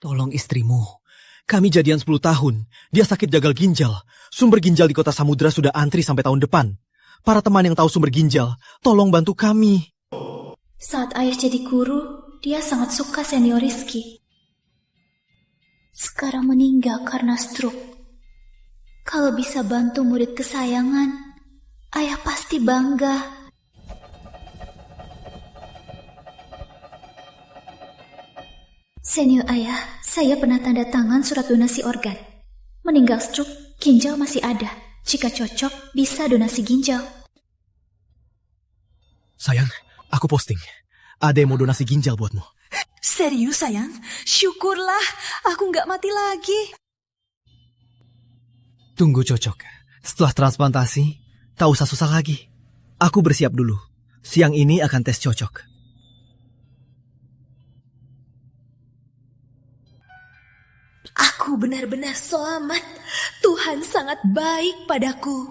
Tolong istrimu. Kami jadian 10 tahun. Dia sakit gagal ginjal. Sumber ginjal di kota Samudra sudah antri sampai tahun depan. Para teman yang tahu sumber ginjal, tolong bantu kami. Saat ayah jadi guru, dia sangat suka senior Rizky. Sekarang meninggal karena stroke. Kalau bisa bantu murid kesayangan, ayah pasti bangga. Senior ayah, saya pernah tanda tangan surat donasi organ. Meninggal stroke, ginjal masih ada. Jika cocok, bisa donasi ginjal. Sayang, aku posting. Ada yang mau donasi ginjal buatmu. Serius sayang? Syukurlah, aku nggak mati lagi. Tunggu cocok. Setelah transplantasi, tak usah susah lagi. Aku bersiap dulu. Siang ini akan tes cocok. Aku benar-benar selamat. Tuhan sangat baik padaku.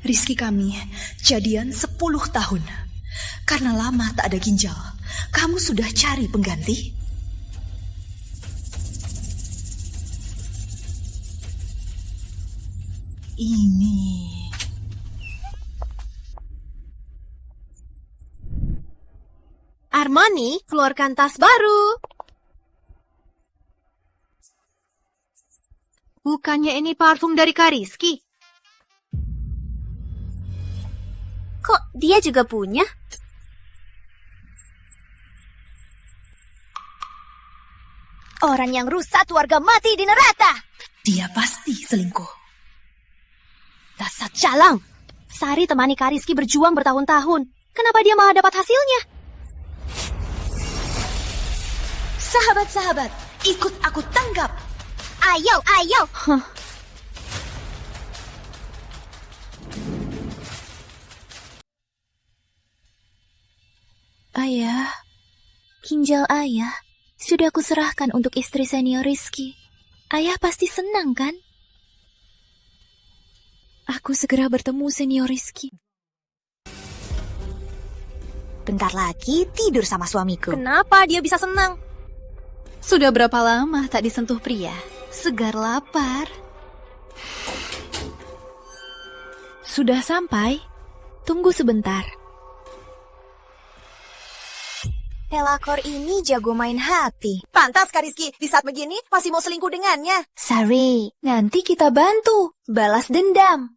Rizky kami jadian 10 tahun. Karena lama tak ada ginjal, kamu sudah cari pengganti? Ini. Armani, keluarkan tas baru. Bukannya ini parfum dari Kak Rizky? Kok dia juga punya? Orang yang rusak warga mati di neraka. Dia pasti selingkuh. Dasar calang. Sari temani Kak Rizky berjuang bertahun-tahun. Kenapa dia malah dapat hasilnya? Sahabat-sahabat, ikut aku tanggap. Ayo, ayo. Ayah, ginjal ayah sudah aku serahkan untuk istri senior Rizky. Ayah pasti senang kan? Aku segera bertemu senior Rizky. Bentar lagi tidur sama suamiku. Kenapa dia bisa senang? Sudah berapa lama tak disentuh pria? Segar lapar. Sudah sampai? Tunggu sebentar. Pelakor ini jago main hati. Pantas Kak Rizky di saat begini masih mau selingkuh dengannya. Sari, nanti kita bantu. Balas dendam.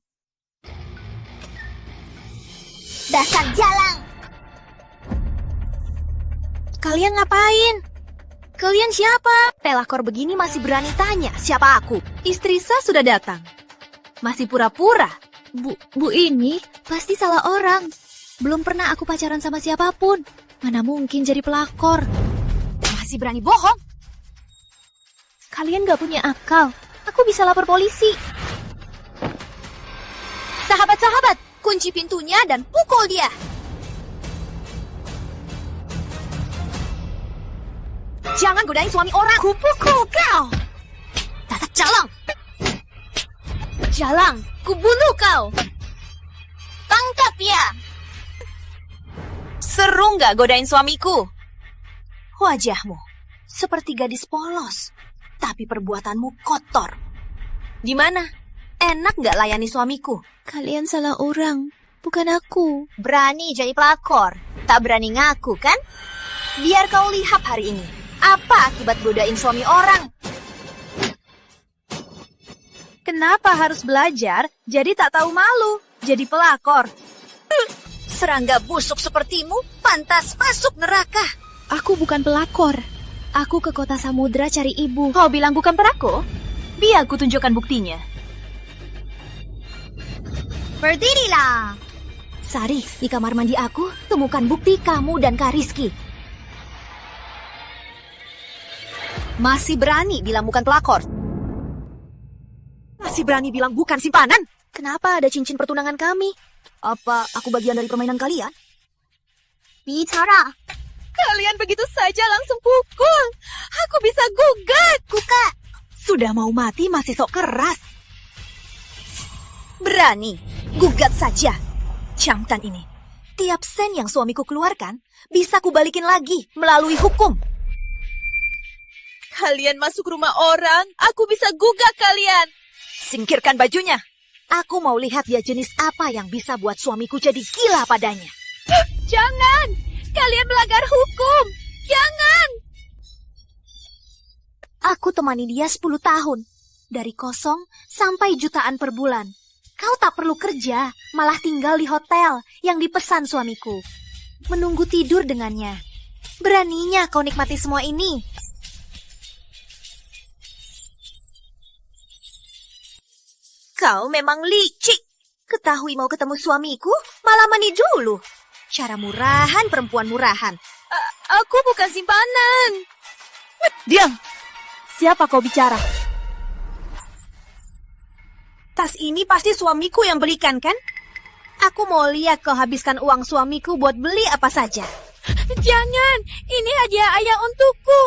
Dasar jalang. Kalian ngapain? Kalian siapa? Pelakor begini masih berani tanya siapa aku. Istri saya sudah datang. Masih pura-pura. Bu ini pasti salah orang. Belum pernah aku pacaran sama siapapun. Mana mungkin jadi pelakor. Masih berani bohong. Kalian gak punya akal. Aku bisa lapor polisi. Sahabat-sahabat, kunci pintunya dan pukul dia. Jangan godain suami orang. Kupukul kau. Dasar jalang. Jalang, kubunuh kau. Tangkap ya. Seru nggak godain suamiku? Wajahmu seperti gadis polos, tapi perbuatanmu kotor. Di mana? Enak nggak layani suamiku? Kalian salah orang, bukan aku. Berani jadi pelakor, tak berani ngaku kan? Biar kau lihat hari ini, apa akibat godain suami orang? Kenapa harus belajar jadi tak tahu malu, jadi pelakor? Serangga busuk sepertimu pantas masuk neraka. Aku bukan pelakor. Aku ke kota Samudra cari ibu. Kau bilang bukan peraku? Biar aku tunjukkan buktinya. Berdirilah. Sari, di kamar mandi aku temukan bukti kamu dan Kak Rizky. Masih berani bilang bukan pelakor? Masih berani bilang bukan simpanan? Kenapa ada cincin pertunangan kami? Apa aku bagian dari permainan kalian? Bicara. Kalian begitu saja langsung pukul. Aku bisa gugat. Kuka. Sudah mau mati masih sok keras. Berani? Gugat saja. Camkan ini. Tiap sen yang suamiku keluarkan, bisa kubalikin lagi melalui hukum. Kalian masuk rumah orang, aku bisa gugah kalian. Singkirkan bajunya. Aku mau lihat dia jenis apa yang bisa buat suamiku jadi gila padanya. Jangan! Kalian melanggar hukum! Jangan! Aku temani dia 10 tahun. Dari kosong sampai jutaan per bulan. Kau tak perlu kerja, malah tinggal di hotel yang dipesan suamiku. Menunggu tidur dengannya. Beraninya kau nikmati semua ini. Kau memang licik. Ketahui mau ketemu suamiku, malah mani dulu. Cara murahan perempuan murahan. Aku bukan simpanan. Diam! Siapa kau bicara? Tas ini pasti suamiku yang belikan, kan? Aku mau lihat kau habiskan uang suamiku buat beli apa saja. Jangan, ini hadiah ayah untukku.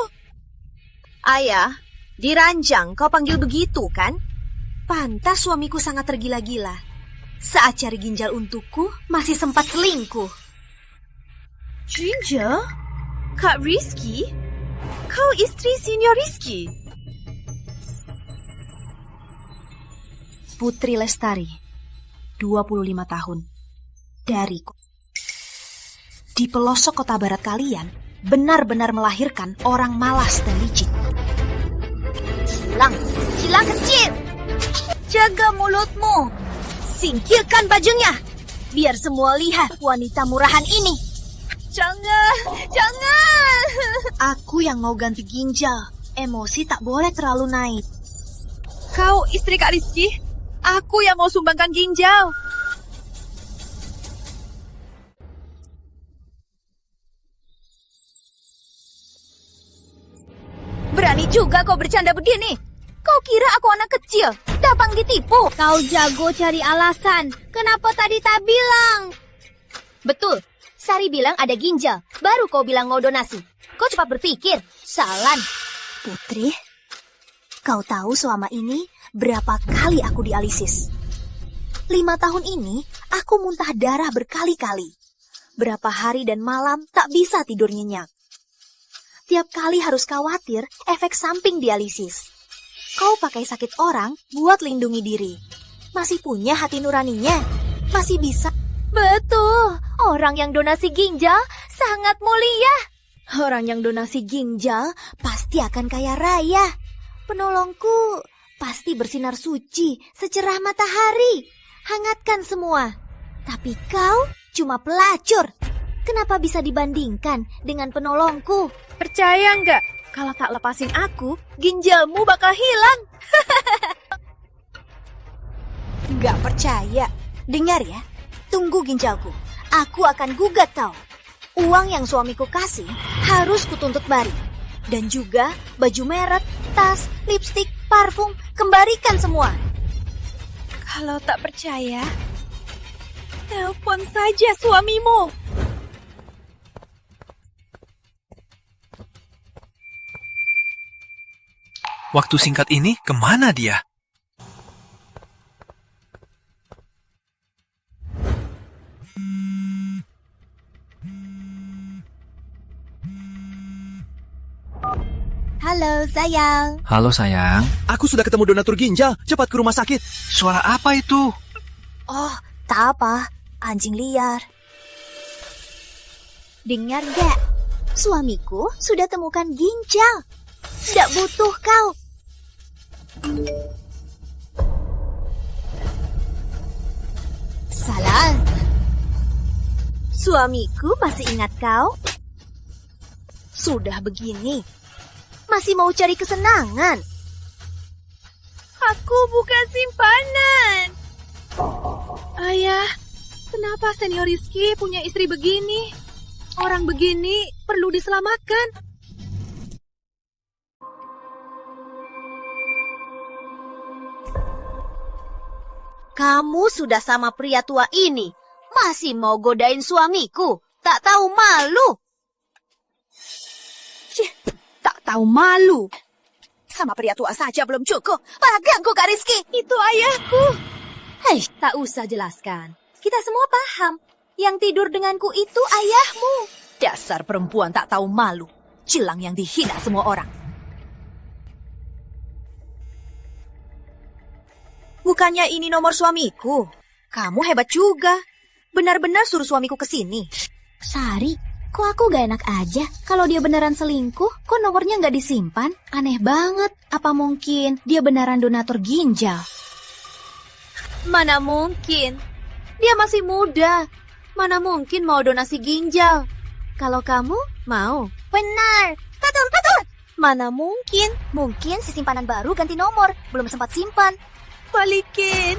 Ayah, diranjang kau panggil begitu, kan? Pantas suamiku sangat tergila-gila. Saat cari ginjal untukku, masih sempat selingkuh. Ginjal? Kak Rizky? Kau istri Senior Rizky? Putri Lestari, 25 tahun, dariku. Di pelosok kota barat kalian, benar-benar melahirkan orang malas dan licik. Silang kecil! Jaga mulutmu! Singkirkan bajunya! Biar semua lihat wanita murahan ini! Jangan! Aku yang mau ganti ginjal, emosi tak boleh terlalu naik. Kau istri Kak Rizky? Aku yang mau sumbangkan ginjal. Berani juga kau bercanda begini. Kau kira aku anak kecil, gampang ditipu. Kau jago cari alasan. Kenapa tadi tak bilang? Betul, Sari bilang ada ginjal, baru kau bilang mau donasi. Kau cepat berpikir, Salan. Putri, kau tahu selama ini berapa kali aku dialisis? 5 tahun ini, aku muntah darah berkali-kali. Berapa hari dan malam tak bisa tidur nyenyak. Tiap kali harus khawatir efek samping dialisis. Kau pakai sakit orang buat lindungi diri. Masih punya hati nuraninya. Masih bisa. Betul, orang yang donasi ginjal sangat mulia. Orang yang donasi ginjal pasti akan kaya raya. Penolongku pasti bersinar suci, secerah matahari. Hangatkan semua. Tapi kau cuma pelacur. Kenapa bisa dibandingkan dengan penolongku? Percaya nggak? Kalau tak lepasin aku, ginjalmu bakal hilang. Nggak percaya. Dengar ya, tunggu ginjalku. Aku akan gugat kau. Uang yang suamiku kasih harus kutuntut balik. Dan juga baju merek, tas, lipstik, parfum, kembalikan semua. Kalau tak percaya, telepon saja suamimu. Waktu singkat ini, kemana dia? Halo, sayang. Halo sayang, Aku sudah ketemu donatur ginjal. Cepat ke rumah sakit. suara apa itu? Oh, tak apa. Anjing liar. Dengar gak? Suamiku sudah temukan ginjal. Tidak butuh kau. Salah. Suamiku masih ingat kau? Sudah begini, masih mau cari kesenangan? Aku bukan simpanan. Ayah, kenapa Senior Rizky punya istri begini? Orang begini perlu diselamatkan. Kamu sudah sama pria tua ini, masih mau godain suamiku. Tak tahu malu. Tak tahu malu. Sama pria tua saja belum cukup. Malah ganggu Kak Rizky. Itu ayahku. Tak usah jelaskan. Kita semua paham. Yang tidur denganku itu ayahmu. Dasar perempuan tak tahu malu. Cilang yang dihina semua orang. Bukannya ini nomor suamiku? Kamu hebat juga. Benar-benar suruh suamiku ke sini. Sari, kok aku gak enak aja? Kalau dia beneran selingkuh, kok nomornya gak disimpan? Aneh banget. Apa mungkin dia beneran donatur ginjal? Mana mungkin? Dia masih muda. Mana mungkin mau donasi ginjal? Kalau kamu mau? Benar. Betul. Mana mungkin? Mungkin si simpanan baru ganti nomor. Belum sempat simpan. Balikin.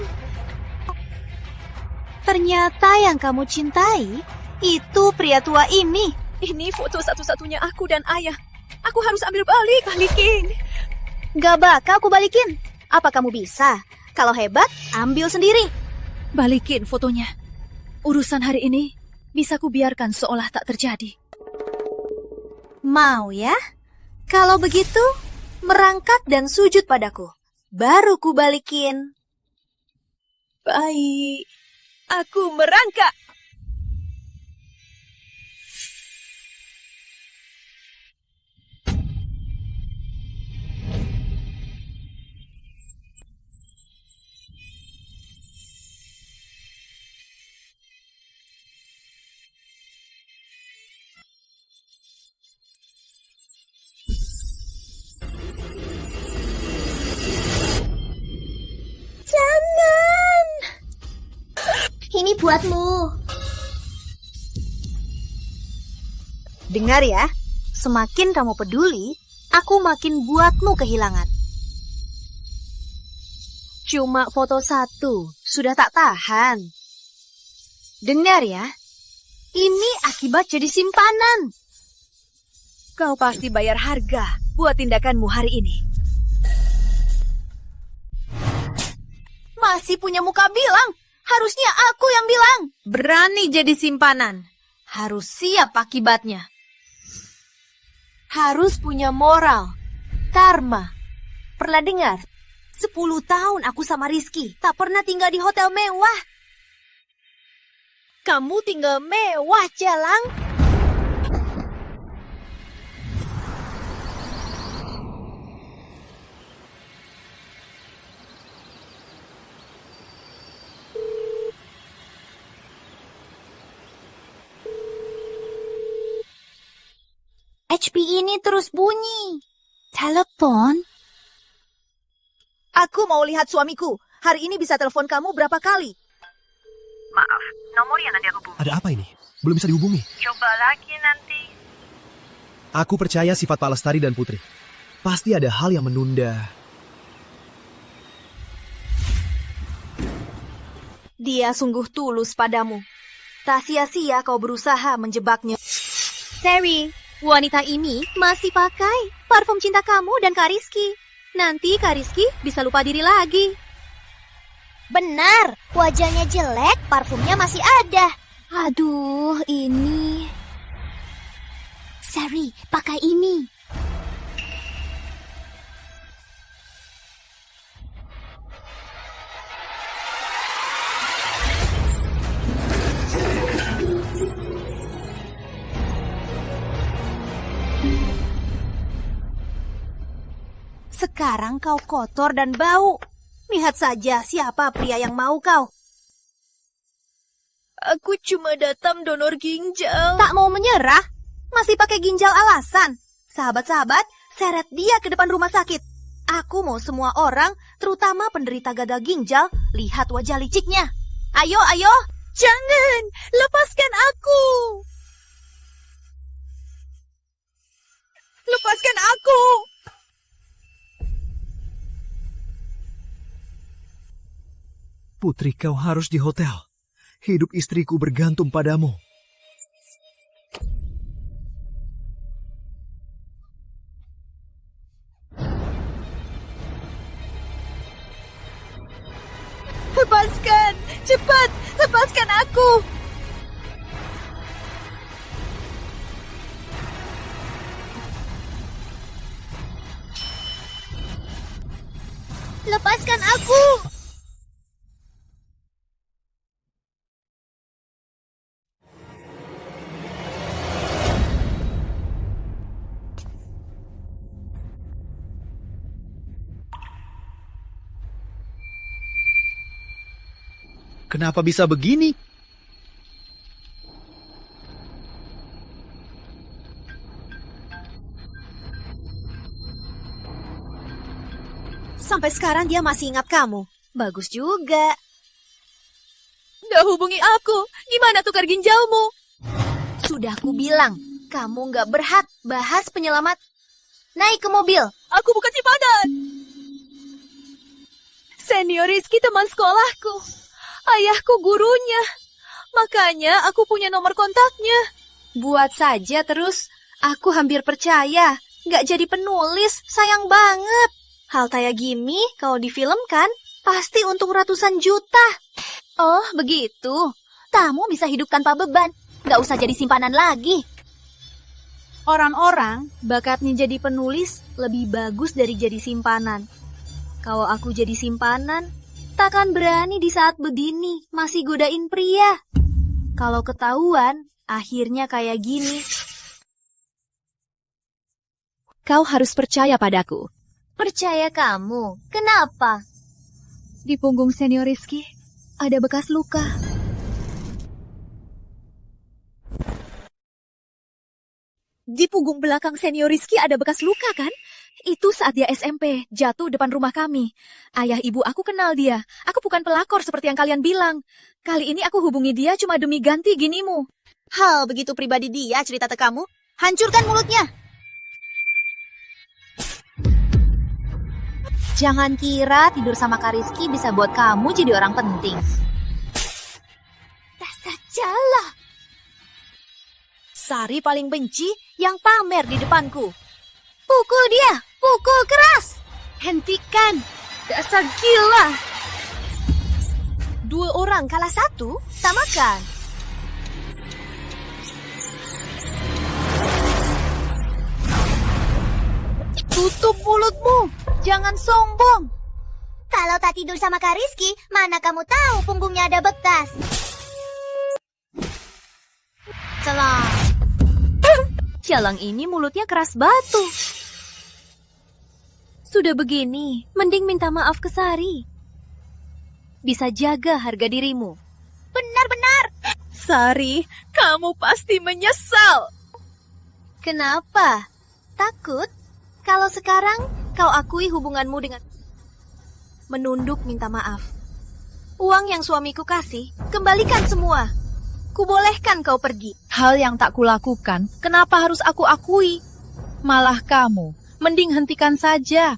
Ternyata yang kamu cintai itu pria tua ini. Ini foto satu-satunya aku dan ayah. Aku harus ambil balikin. Gak bakal aku balikin. Apa kamu bisa? Kalau hebat, ambil sendiri. Balikin fotonya. Urusan hari ini bisa kubiarkan seolah tak terjadi. Mau ya? Kalau begitu, merangkak dan sujud padaku. Baru ku balikin. Baik, aku merangkak. Ini buatmu. Dengar ya, semakin kamu peduli, aku makin buatmu kehilangan. Cuma foto satu, sudah tak tahan. Dengar ya, ini akibat jadi simpanan. Kau pasti bayar harga buat tindakanmu hari ini. Masih punya muka bilang, harusnya aku yang bilang. Berani jadi simpanan, harus siap akibatnya. Harus punya moral, karma. Pernah dengar? 10 tahun aku sama Rizky, tak pernah tinggal di hotel mewah. Kamu tinggal mewah, Jalang. HP ini terus bunyi. Telepon? Aku mau lihat suamiku. Hari ini bisa telepon kamu berapa kali? Maaf, nomor yang Anda hubungi. Ada apa ini? Belum bisa dihubungi. Coba lagi nanti. Aku percaya sifat Pak Lestari dan Putri. Pasti ada hal yang menunda. Dia sungguh tulus padamu. Tak sia-sia kau berusaha menjebaknya. Sari, wanita ini masih pakai parfum cinta kamu dan Kak Rizky. Nanti Kak Rizky bisa lupa diri lagi. Benar, wajahnya jelek, parfumnya masih ada. Aduh, ini... Sari, pakai ini. Sekarang kau kotor dan bau. Lihat saja siapa pria yang mau kau. Aku cuma datang donor ginjal. Tak mau menyerah? Masih pakai ginjal alasan? Sahabat-sahabat, seret dia ke depan rumah sakit. Aku mau semua orang, terutama penderita gagal ginjal, lihat wajah liciknya. Ayo, ayo. Jangan, lepaskan aku. Lepaskan aku. Putri, kau harus di hotel. Hidup istriku bergantung padamu. Lepaskan, cepat, lepaskan aku. Lepaskan aku. Kenapa bisa begini? Sampai sekarang dia masih ingat kamu. Bagus juga. Udah hubungi aku. Gimana tukar ginjalmu? Sudah ku bilang, kamu nggak berhak bahas penyelamat. Naik ke mobil. Aku bukan simpanan. Senior Rizky teman sekolahku. Ayahku gurunya. Makanya aku punya nomor kontaknya. Buat saja terus. Aku hampir percaya. Nggak jadi penulis, sayang banget. Hal kayak gini, kalau difilmkan, pasti untung ratusan juta. Oh, begitu. Kamu bisa hidup tanpa beban. Nggak usah jadi simpanan lagi. Orang-orang bakatnya jadi penulis lebih bagus dari jadi simpanan. Kalau aku jadi simpanan, takkan berani di saat begini masih godain pria. Kalau ketahuan, akhirnya kayak gini. Kau harus percaya padaku. Percaya kamu. Kenapa? Di punggung senior Rizky ada bekas luka. Di punggung belakang senior Rizky ada bekas luka kan? Itu saat dia SMP, jatuh depan rumah kami. Ayah ibu aku kenal dia. Aku bukan pelakor seperti yang kalian bilang. Kali ini aku hubungi dia cuma demi ganti ginimu. Hal begitu pribadi dia cerita ke kamu. Hancurkan mulutnya. Jangan kira tidur sama Kak Rizky bisa buat kamu jadi orang penting. Dasar jala. Sari paling benci yang pamer di depanku. Pukul dia, pukul keras. Hentikan, dasar gila. 2 orang kalah 1, samakan. Tutup mulutmu, jangan sombong. Kalau tak tidur sama Kak Rizky, mana kamu tahu punggungnya ada bekas? Salah. Jalang ini mulutnya keras batu. Sudah begini, mending minta maaf ke Sari. Bisa jaga harga dirimu. Benar-benar. Sari, kamu pasti menyesal. Kenapa? Takut? Kalau sekarang kau akui hubunganmu dengan... Menunduk minta maaf. Uang yang suamiku kasih, kembalikan semua. Kubolehkan kau pergi. Hal yang tak kulakukan, kenapa harus aku akui? Malah kamu, mending hentikan saja.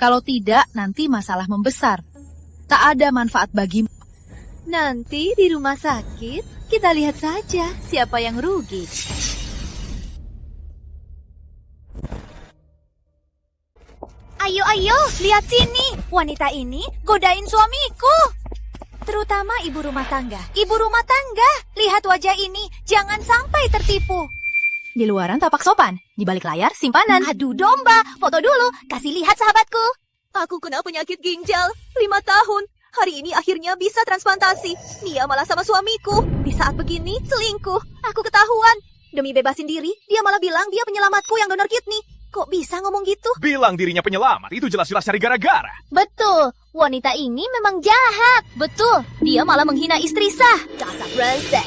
Kalau tidak, nanti masalah membesar. Tak ada manfaat bagimu. Nanti di rumah sakit, kita lihat saja siapa yang rugi. Ayo, lihat sini. Wanita ini godain suamiku. Terutama ibu rumah tangga. Ibu rumah tangga, lihat wajah ini. Jangan sampai tertipu. Di luaran tapak sopan, di balik layar simpanan. Adu domba, foto dulu. Kasih lihat sahabatku. Aku kena penyakit ginjal 5 tahun. Hari ini akhirnya bisa transplantasi. Dia malah sama suamiku. Di saat begini, selingkuh. Aku ketahuan. Demi bebasin diri, dia malah bilang dia penyelamatku yang donor kidney. Kok bisa ngomong gitu? Bilang dirinya penyelamat, itu jelas-jelas cari gara-gara. Betul, wanita ini memang jahat. Betul, dia malah menghina istri sah. Dasar brengsek.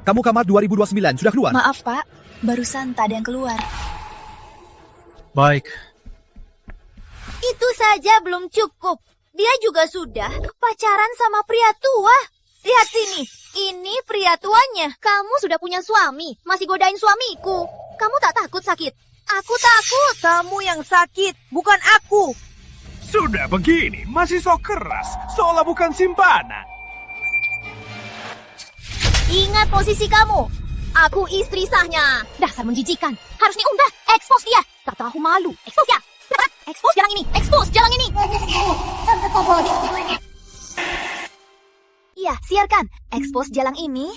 Kamu kamar 2029, sudah keluar? Maaf, Pak. Barusan tak ada yang keluar. Baik. Itu saja belum cukup. Dia juga sudah pacaran sama pria tua. Lihat sini, ini pria tuanya. Kamu sudah punya suami, masih godain suamiku. Kamu tak takut sakit? Aku takut. Kamu yang sakit, bukan aku. Sudah begini, masih sok keras, seolah bukan simpanan. Ingat posisi kamu. Aku istri sahnya. Dasar menjijikan. Harus diunggah. Expose dia. Tak tahu malu. Expose ya. Expose jalan ini. Expose jalan ini. Iya, siarkan. Expose jalan ini.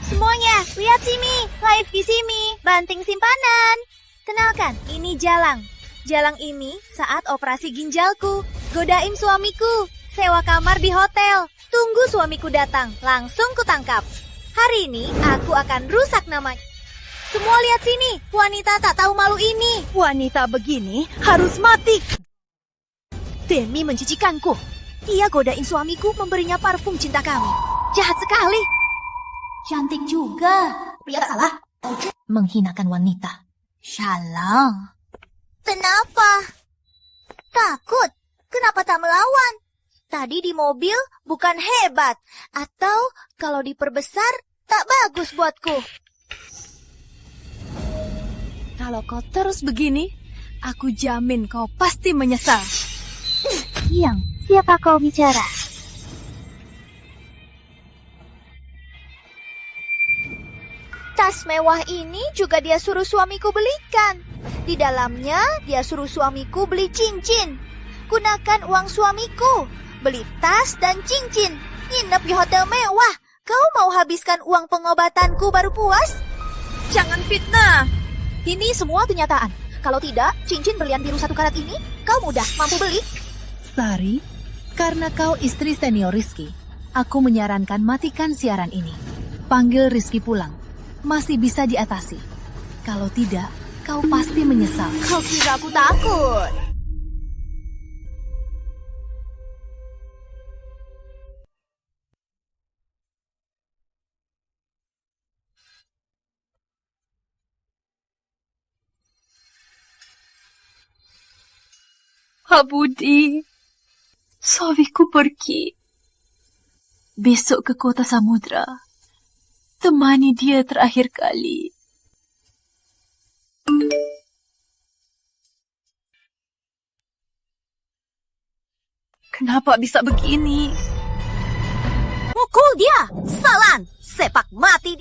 Semuanya, lihat sini. Live di sini. Banting simpanan. Kenalkan, ini Jalang. Jalang ini saat operasi ginjalku. Godain suamiku. sewa kamar di hotel. Tunggu suamiku datang, langsung kutangkap. Hari ini aku akan rusak namanya. Semua lihat sini, wanita tak tahu malu ini. Wanita begini harus mati. Demi menjijikanku. Dia godain suamiku memberinya parfum cinta kami. Jahat sekali. Cantik juga. Pria tak salah. Menghinakan wanita. Salah. Kenapa? Takut? Kenapa tak melawan? Tadi di mobil bukan hebat. Atau kalau diperbesar tak bagus buatku. Kalau kau terus begini, aku jamin kau pasti menyesal. Yang, siapa kau bicara? Tas mewah ini juga dia suruh suamiku belikan. Di dalamnya dia suruh suamiku beli cincin. Gunakan uang suamiku. Beli tas dan cincin. Nginep di hotel mewah. Kau mau habiskan uang pengobatanku baru puas? Jangan fitnah. Ini semua kenyataan. Kalau tidak, cincin berlian biru 1 karat ini, kau mudah mampu beli. Sari, karena kau istri senior Rizky, aku menyarankan matikan siaran ini. Panggil Rizky pulang. Masih bisa diatasi. Kalau tidak, kau pasti menyesal. Kau kira aku takut? Budi, suamiku pergi. Besok ke kota Samudra. Temani dia terakhir kali. Kenapa bisa begini? Mukul dia! Salan! Sepak mati!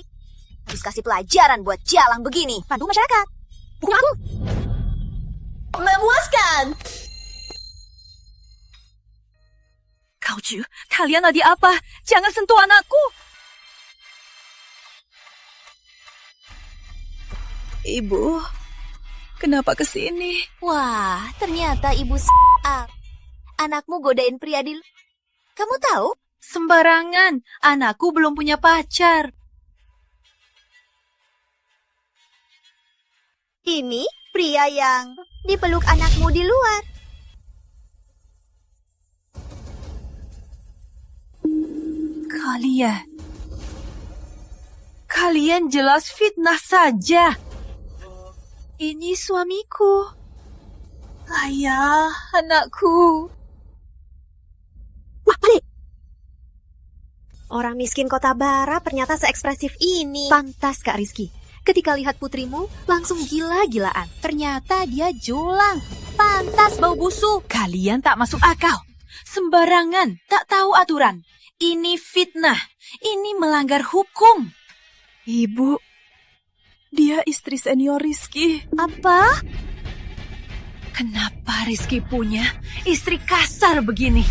Habis kasih pelajaran buat jalang begini. Pandu masyarakat. Pukul aku! Memuaskan! Kau Ju, kalian tadi apa? Jangan sentuh anakku. Ibu, kenapa kesini? Wah, ternyata ibu anakmu godain pria di... Kamu tahu? Sembarangan, anakku belum punya pacar. Ini pria yang dipeluk anakmu di luar. Kalian jelas fitnah saja. Ini suamiku. Ayah, anakku. Wah, balik! Orang miskin kota Bara ternyata seekspresif ini. Pantas, Kak Rizky. Ketika lihat putrimu, langsung gila-gilaan. Ternyata dia julang. Pantas bau busuk. Kalian tak masuk akal. Sembarangan, tak tahu aturan. Ini fitnah. Ini melanggar hukum. Ibu, dia istri senior Rizky. Apa? Kenapa Rizky punya istri kasar begini?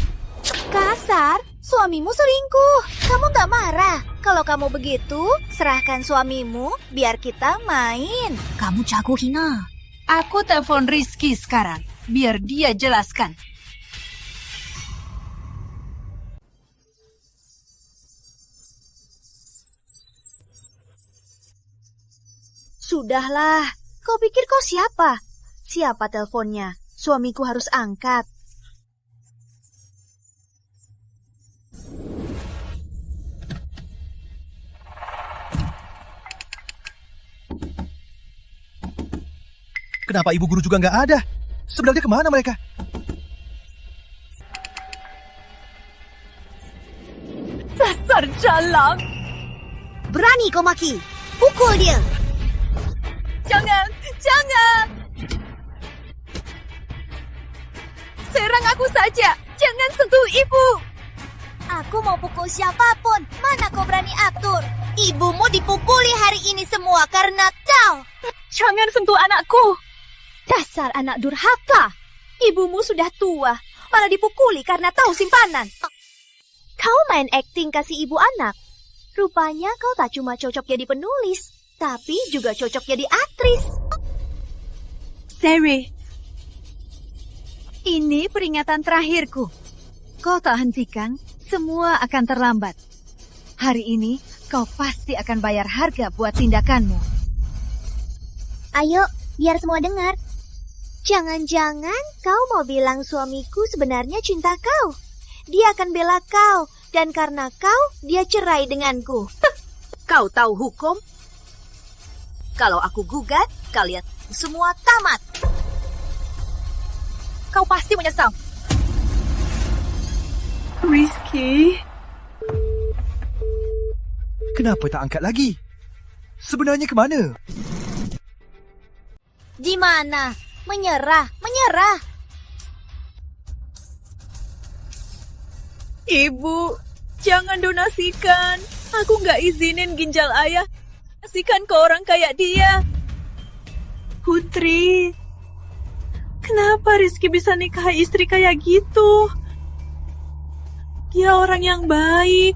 Kasar? Suamimu selingkuh. Kamu gak marah? Kalau kamu begitu, serahkan suamimu biar kita main. Kamu jago hina. Aku telepon Rizky sekarang, biar dia jelaskan. Sudahlah, kau pikir kau siapa? Siapa teleponnya? Suamiku harus angkat. Kenapa ibu guru juga nggak ada? Sebenarnya kemana mereka? Dasar jalang! Berani kau maki? Pukul dia! Jangan! Jangan! Serang aku saja! Jangan sentuh ibu! Aku mau pukul siapapun. Mana kau berani atur? Ibumu dipukuli hari ini semua karena kau. Jangan sentuh anakku! Dasar anak durhaka! Ibumu sudah tua, malah dipukuli karena tahu simpanan. Kau main akting kasih ibu anak. Rupanya kau tak cuma cocok jadi penulis, tapi juga cocok jadi aktris. Sari, ini peringatan terakhirku. kau tak hentikan, semua akan terlambat. Hari ini, kau pasti akan bayar harga buat tindakanmu. Ayo, biar semua dengar. Jangan-jangan kau mau bilang suamiku sebenarnya cinta kau. Dia akan bela kau, dan karena kau, dia cerai denganku. Kau tahu hukum? Kalau aku gugat, kalian semua tamat. Kau pasti menyesal. Rizky. Kenapa tak angkat lagi? Sebenarnya kemana? Di mana? Menyerah. Ibu, jangan donasikan. Aku nggak izinin ginjal ayah. Donasikan ke orang kayak dia. Putri, kenapa Rizky bisa nikahi istri kayak gitu? Dia orang yang baik.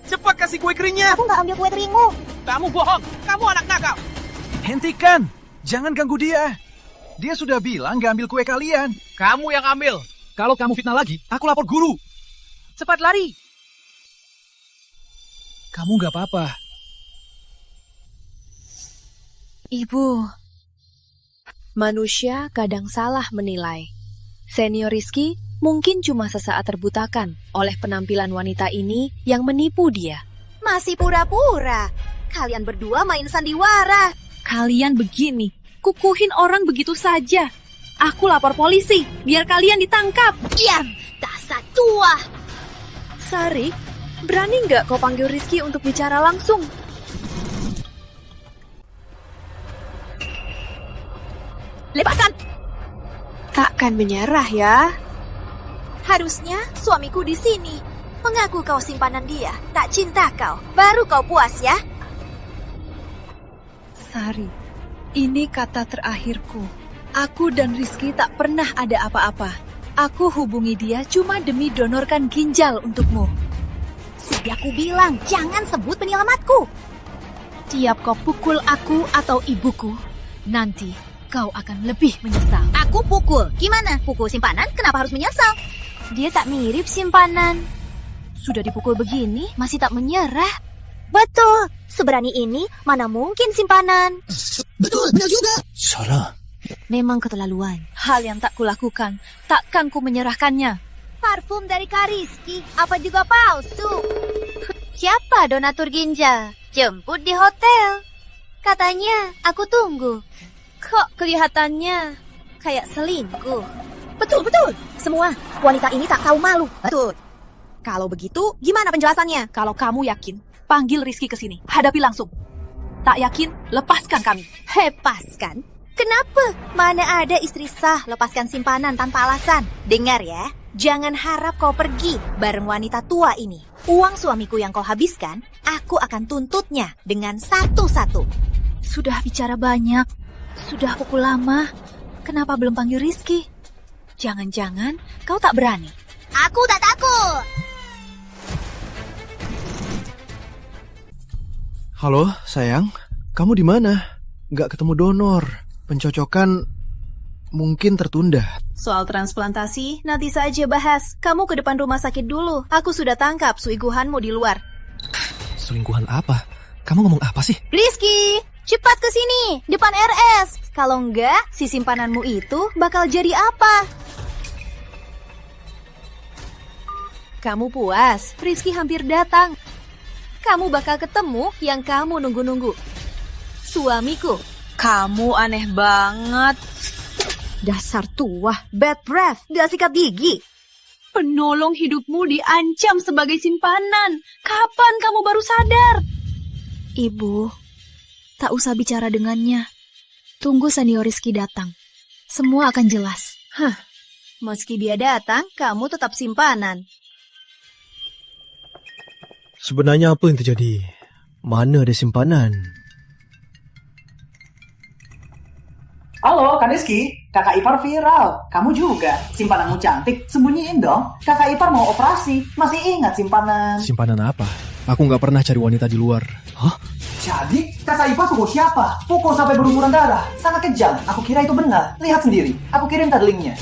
Cepat kasih kue keringnya. Aku nggak ambil kue keringmu. Kamu bohong. Kamu anak nakal. Hentikan! Jangan ganggu dia. Dia sudah bilang gak ambil kue kalian. Kamu yang ambil. Kalau kamu fitnah lagi, aku lapor guru. Cepat lari. Kamu gak apa-apa. Ibu, manusia kadang salah menilai. Senior Rizky mungkin cuma sesaat terbutakan oleh penampilan wanita ini yang menipu dia. Masih pura-pura. Kalian berdua main sandiwara. Kalian begini, kukuhin orang begitu saja. Aku lapor polisi, biar kalian ditangkap. Diam, dasar tua. Sari, berani nggak kau panggil Rizky untuk bicara langsung? Lepaskan. Takkan menyerah ya. Harusnya suamiku di sini. Mengaku kau simpanan dia, tak cinta kau. Baru kau puas ya. Sari, ini kata terakhirku. Aku dan Rizky tak pernah ada apa-apa. Aku hubungi dia cuma demi donorkan ginjal untukmu. Sudah aku bilang, jangan sebut penyelamatku. Tiap kau pukul aku atau ibuku, nanti kau akan lebih menyesal. Aku pukul. Gimana? Pukul simpanan? Kenapa harus menyesal? Dia tak mirip simpanan. Sudah dipukul begini, masih tak menyerah. Betul, seberani ini mana mungkin simpanan. Betul, benar juga. Sarah. Memang keterlaluan. Hal yang tak kulakukan, takkan ku menyerahkannya. Parfum dari Kak Rizky, apa juga palsu? Siapa donatur ginjal? Jemput di hotel. Katanya, aku tunggu. Kok kelihatannya kayak selingkuh? Betul. Semua wanita ini tak tahu malu. Betul. Kalau begitu, gimana penjelasannya? Kalau kamu yakin, panggil Rizky ke sini, hadapi langsung. Tak yakin, lepaskan kami. Lepaskan? Kenapa? Mana ada istri sah lepaskan simpanan tanpa alasan? Dengar ya, jangan harap kau pergi bareng wanita tua ini. Uang suamiku yang kau habiskan, aku akan tuntutnya dengan satu-satu. Sudah bicara banyak, sudah pukul lama. Kenapa belum panggil Rizky? Jangan-jangan kau tak berani. Aku tak takut. Halo, sayang. Kamu di mana? Nggak ketemu donor. Pencocokan mungkin tertunda. Soal transplantasi, nanti saja bahas. Kamu ke depan rumah sakit dulu. Aku sudah tangkap selingkuhanmu di luar. Selingkuhan apa? Kamu ngomong apa sih? Rizky, cepat ke sini, depan RS. Kalau enggak, si simpananmu itu bakal jadi apa? Kamu puas, Rizky hampir datang. Kamu bakal ketemu yang kamu nunggu-nunggu. Suamiku. Kamu aneh banget. Dasar tua, bad breath, gak sikat gigi. Penolong hidupmu diancam sebagai simpanan. Kapan kamu baru sadar? Ibu, tak usah bicara dengannya. Tunggu senior Rizky datang. Semua akan jelas. Meski dia datang, kamu tetap simpanan. Sebenarnya apa yang terjadi? Mana ada simpanan? Halo, Kak Rizky. Kakak ipar viral. Kamu juga. Simpananmu cantik. Sembunyiin dong. Kakak ipar mau operasi. Masih ingat simpanan? Simpanan apa? Aku nggak pernah cari wanita di luar. Hah? Jadi, kakak ipar pukul siapa? Pukul sampai berlumuran darah. Sangat kejam. Aku kira itu benar. Lihat sendiri. Aku kirim tadi linknya.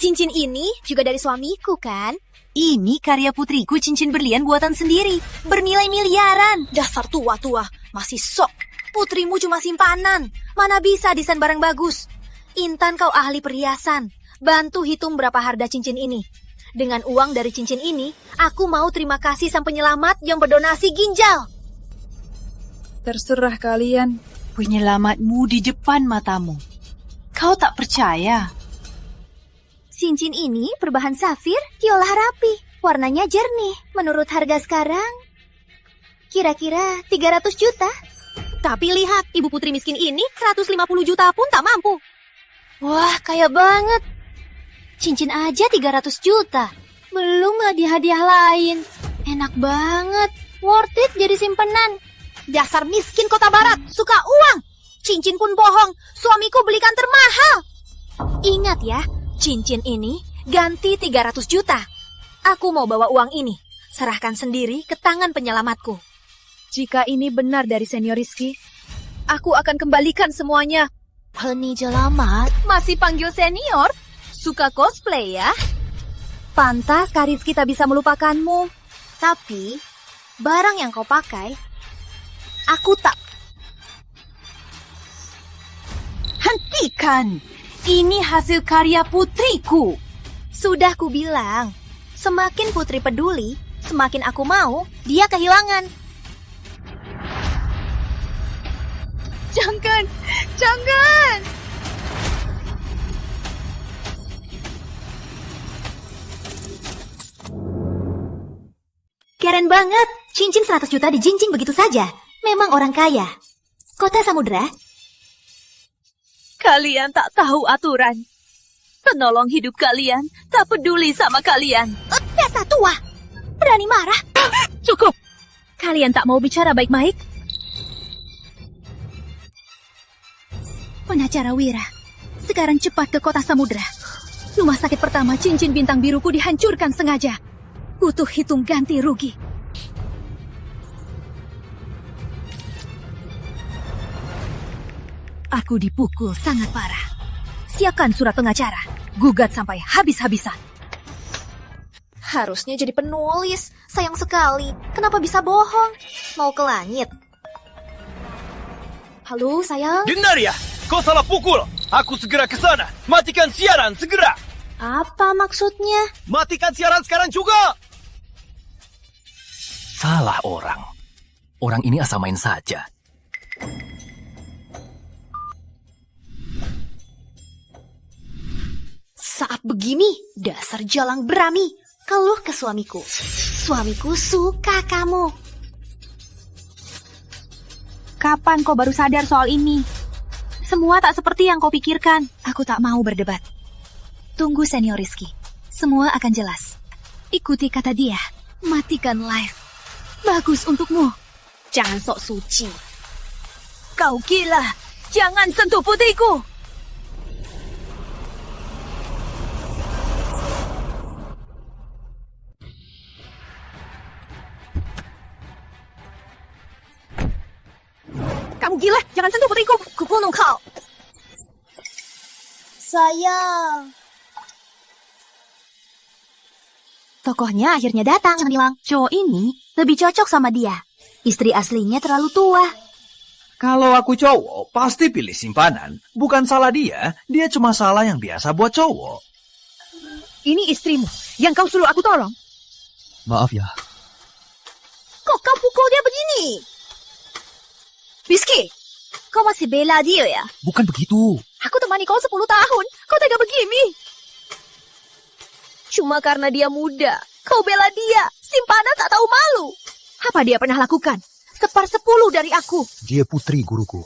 Cincin ini juga dari suamiku, kan? Ini karya putriku, cincin berlian buatan sendiri. Bernilai miliaran. Dasar tua-tua, masih sok. Putrimu cuma simpanan. Mana bisa desain barang bagus? Intan, kau ahli perhiasan. Bantu hitung berapa harga cincin ini. Dengan uang dari cincin ini, aku mau terima kasih sang penyelamat yang berdonasi ginjal. Terserah kalian. Penyelamatmu di depan matamu. Kau tak percaya? Cincin ini berbahan safir diolah rapi. Warnanya jernih. Menurut harga sekarang, kira-kira 300 juta. Tapi lihat, ibu putri miskin ini 150 juta pun tak mampu. Wah, kaya banget. Cincin aja 300 juta. Belum hadiah-hadiah lain. Enak banget. Worth it jadi simpenan. Dasar miskin kota barat, suka uang. Cincin pun bohong, suamiku belikan termahal. Ingat ya, cincin ini ganti 300 juta. Aku mau bawa uang ini. Serahkan sendiri ke tangan penyelamatku. Jika ini benar dari Senior Rizky, aku akan kembalikan semuanya. Penjelamat Masih panggil senior? Suka cosplay ya? Pantas Kak Rizky tak bisa melupakanmu. Tapi, barang yang kau pakai, aku tak. Hentikan! Ini hasil karya putriku. Sudah kubilang, semakin putri peduli, semakin aku mau dia kehilangan. Jangan! Jangan! Keren banget. Cincin 100 juta dijinjing begitu saja. Memang orang kaya. Kota Samudra. Kalian tak tahu aturan. Penolong hidup kalian tak peduli sama kalian. Dasar tua! Berani marah? Cukup! Kalian tak mau bicara baik-baik? Pengacara Wira, sekarang cepat ke kota Samudra. Rumah sakit pertama cincin bintang biruku dihancurkan sengaja. Butuh hitung ganti rugi. Aku dipukul sangat parah. Siapkan surat pengacara. Gugat sampai habis-habisan. Harusnya jadi penulis. Sayang sekali. Kenapa bisa bohong? Mau ke langit? Halo, sayang. Dengar ya, kau salah pukul. Aku segera ke sana. Matikan siaran, segera. Apa maksudnya? Matikan siaran sekarang juga. Salah orang. Orang ini asal main saja. Saat begini, dasar jalang berami. Keluh ke suamiku. Suamiku suka kamu. Kapan kau baru sadar soal ini? Semua tak seperti yang kau pikirkan. Aku tak mau berdebat. Tunggu Senior Rizky. Semua akan jelas. Ikuti kata dia. Matikan live. Bagus untukmu. Jangan sok suci. Kau gila. Jangan sentuh putriku. Kamu gila, jangan sentuh putriku. Kubunuh kau. Sayang. Tokohnya akhirnya datang, bilang, cowok ini lebih cocok sama dia. Istri aslinya terlalu tua. Kalau aku cowok, pasti pilih simpanan. Bukan salah dia cuma salah yang biasa buat cowok. Ini istrimu yang kau suruh aku tolong. Maaf ya. Kok kau pukul dia begini? Rizky, kau masih bela dia ya? Bukan begitu. Aku temani kau 10 tahun, kau tega begini? Cuma karena dia muda, kau bela dia. Simpanan tak tahu malu. Apa dia pernah lakukan? 1/10 dari aku. Dia putri guruku.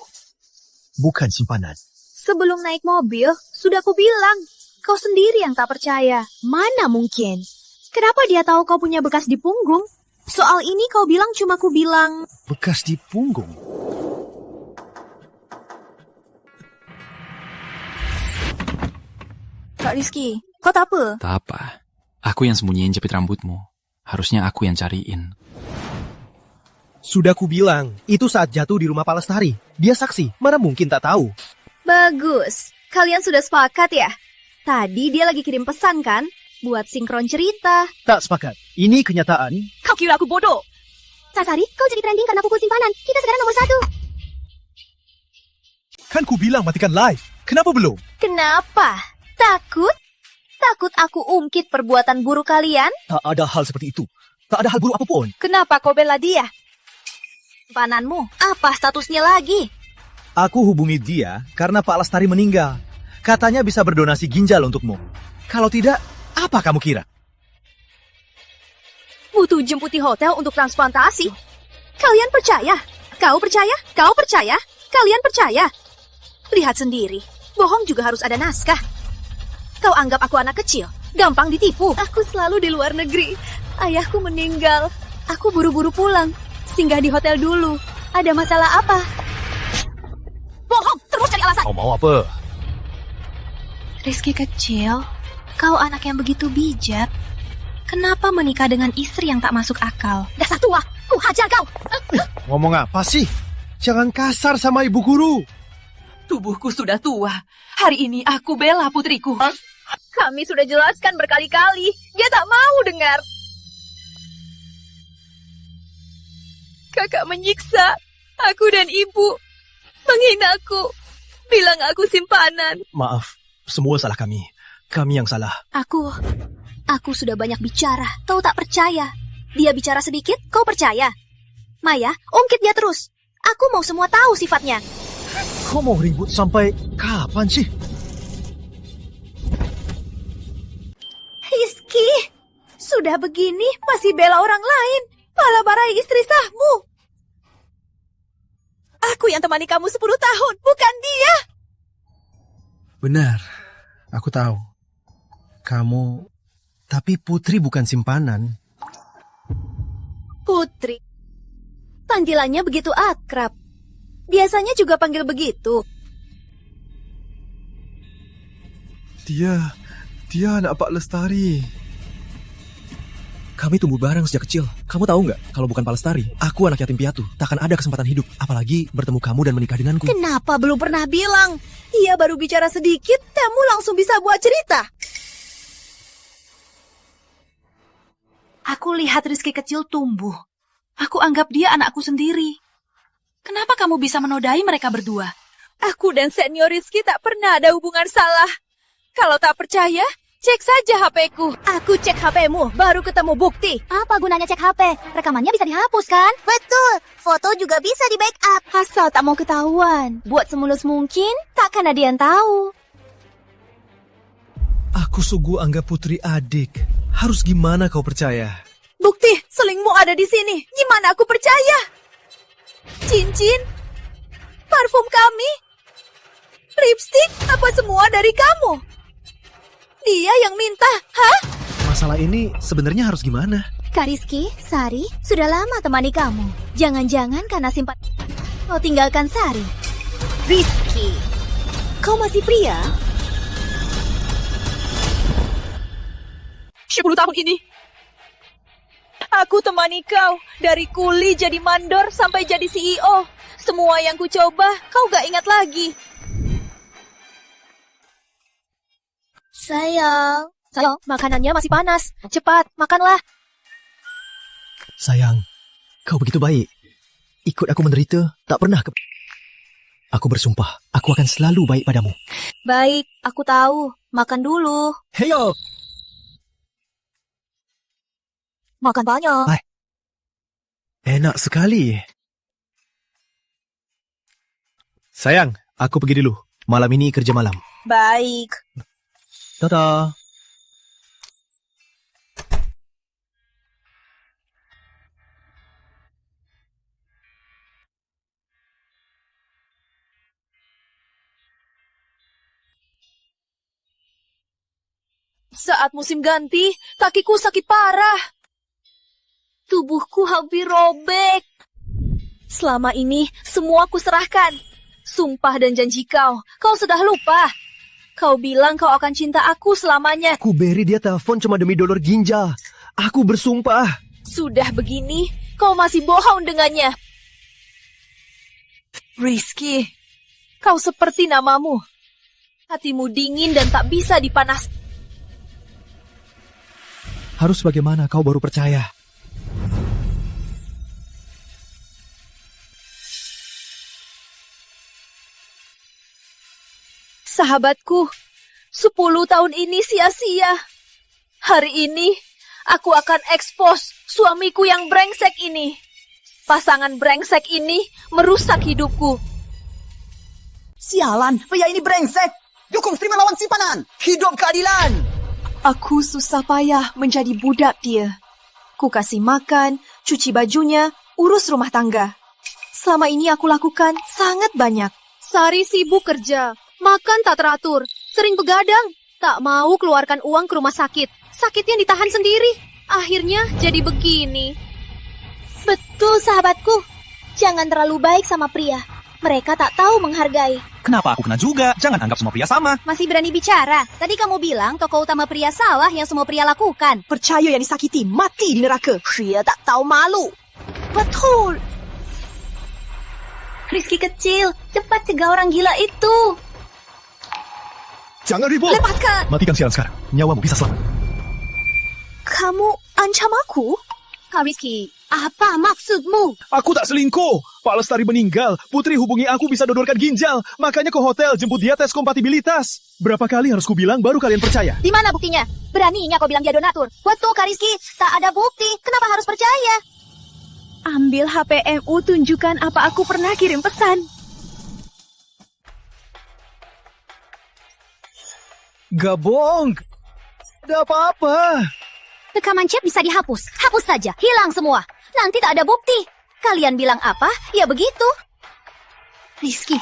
Bukan simpanan. Sebelum naik mobil, sudah aku bilang. Kau sendiri yang tak percaya. Mana mungkin? Kenapa dia tahu kau punya bekas di punggung? Soal ini kau bilang cuma ku bilang... Bekas di punggung? Kak Rizky, kau tak apa? Tak apa. Aku yang sembunyiin jepit rambutmu. Harusnya aku yang cariin. Sudah ku bilang, itu saat jatuh di rumah Pak Lestari. Dia saksi, mana mungkin tak tahu. Bagus. Kalian sudah sepakat ya? Tadi dia lagi kirim pesan kan? Buat sinkron cerita. Tak sepakat. Ini kenyataan. Kau kira aku bodoh? Sasari, kau jadi trending karena pukul simpanan. Kita sekarang nomor 1. Kan ku bilang matikan live. Kenapa belum? Kenapa? Takut? Takut aku ungkit perbuatan buruk kalian? Tak ada hal seperti itu. Tak ada hal buruk apapun. Kenapa kau bela dia? Simpananmu, apa statusnya lagi? Aku hubungi dia karena Pak Lestari meninggal. Katanya bisa berdonasi ginjal untukmu. Kalau tidak, apa kamu kira? Butuh jemput di hotel untuk transplantasi. Kalian percaya? Kau percaya? Kau percaya? Kalian percaya? Lihat sendiri, bohong juga harus ada naskah. Kau anggap aku anak kecil, gampang ditipu. Aku selalu di luar negeri. Ayahku meninggal. Aku buru-buru pulang. Singgah di hotel dulu. Ada masalah apa? Bohong, terus cari alasan. Kau mau apa? Rizky kecil, kau anak yang begitu bijak. Kenapa menikah dengan istri yang tak masuk akal? Dasar tua, ku hajar kau. Ngomong apa sih? Jangan kasar sama ibu guru. Tubuhku sudah tua. Hari ini aku bela putriku. Kami sudah jelaskan berkali-kali. Dia tak mau dengar. Kakak menyiksa aku dan ibu. Menghinaku. Bilang aku simpanan. Maaf, semua salah kami. Kami yang salah. Aku sudah banyak bicara. Kau tak percaya. Dia bicara sedikit, kau percaya. Maya, ungkit dia terus. Aku mau semua tahu sifatnya. Kau mau ribut sampai kapan sih? Rizky, sudah begini masih bela orang lain. Pala barai istri sahmu. Aku yang temani kamu 10 tahun, bukan dia. Benar, aku tahu. Kamu, tapi Putri bukan simpanan. Putri. Panggilannya begitu akrab. Biasanya juga panggil begitu. Dia anak Pak Lestari. Kami tumbuh bareng sejak kecil. Kamu tahu nggak, kalau bukan Pak Lestari, aku anak yatim piatu. Takkan ada kesempatan hidup, apalagi bertemu kamu dan menikah denganku. Kenapa belum pernah bilang? Ia baru bicara sedikit, kamu langsung bisa buat cerita. Aku lihat Rizky kecil tumbuh. Aku anggap dia anakku sendiri. Kenapa kamu bisa menodai mereka berdua? Aku dan senior Rizky tak pernah ada hubungan salah. Kalau tak percaya, cek saja HP-ku. Aku cek HP-mu, baru ketemu bukti. Apa gunanya cek HP? Rekamannya bisa dihapus kan? Betul, foto juga bisa di backup. Asal tak mau ketahuan. Buat semulus mungkin, takkan ada yang tahu. Aku sungguh anggap Putri adik. Harus gimana kau percaya? Bukti, selingmu ada di sini. Gimana aku percaya? Cincin, parfum kami, lipstick, apa semua dari kamu? Dia yang minta, hah? Masalah ini sebenarnya harus gimana? Kak Rizky, Sari, sudah lama temani kamu. Jangan-jangan karena simpan kau tinggalkan Sari. Rizky, kau masih pria? 10 tahun ini. Aku temani kau, dari kuli jadi mandor sampai jadi CEO. Semua yang ku coba, kau gak ingat lagi. Sayang, makanannya masih panas. Cepat, makanlah. Sayang, kau begitu baik. Ikut aku menderita, tak pernah Aku bersumpah, aku akan selalu baik padamu. Baik, aku tahu. Makan dulu. Heyo! Makan banyak. Hai. Enak sekali. Sayang, aku pergi dulu. Malam ini kerja malam. Baik. Dadah. Saat musim ganti, kakiku sakit parah. Tubuhku hampir robek. Selama ini, semua ku serahkan. Sumpah dan janji kau sudah lupa. Kau bilang kau akan cinta aku selamanya. Aku beri dia telepon cuma demi donor ginjal. Aku bersumpah. Sudah begini, kau masih bohong dengannya. Rizky, kau seperti namamu. Hatimu dingin dan tak bisa dipanas. Harus bagaimana kau baru percaya? Sahabatku, 10 tahun ini sia-sia. Hari ini, aku akan ekspos suamiku yang brengsek ini. Pasangan brengsek ini merusak hidupku. Sialan, pria ini brengsek. Dukung Sri melawan simpanan. Hidup keadilan. Aku susah payah menjadi budak dia. Ku kasih makan, cuci bajunya, urus rumah tangga. Selama ini aku lakukan sangat banyak. Sari sibuk kerja, makan tak teratur, sering begadang. Tak mau keluarkan uang ke rumah sakit. Sakitnya ditahan sendiri. Akhirnya jadi begini. Betul, sahabatku. Jangan terlalu baik sama pria. Mereka tak tahu menghargai. Kenapa aku kena juga? Jangan anggap semua pria sama. Masih berani bicara? Tadi kamu bilang tokoh utama pria salah yang semua pria lakukan. Percaya yang disakiti mati di neraka. Pria tak tahu malu. Betul. Rizky kecil, cepat cegah orang gila itu. Jangan ribut. Lepaskan. Matikan siaran sekarang. Nyawamu bisa selamat. Kamu ancam aku? Kak Rizky, apa maksudmu? Aku tak selingkuh. Pak Lestari meninggal. Putri hubungi aku bisa donorkan ginjal. Makanya ke hotel jemput dia tes kompatibilitas. Berapa kali harus ku bilang baru kalian percaya? Di mana buktinya? Beraninya kau bilang dia donatur. Betul Kak Rizky, tak ada bukti. Kenapa harus percaya? Ambil HPMU, tunjukkan apa aku pernah kirim pesan. Gabong. Ada apa-apa. Rekaman chat bisa dihapus. Hapus saja, hilang semua. Nanti tak ada bukti. Kalian bilang apa, ya begitu. Rizky,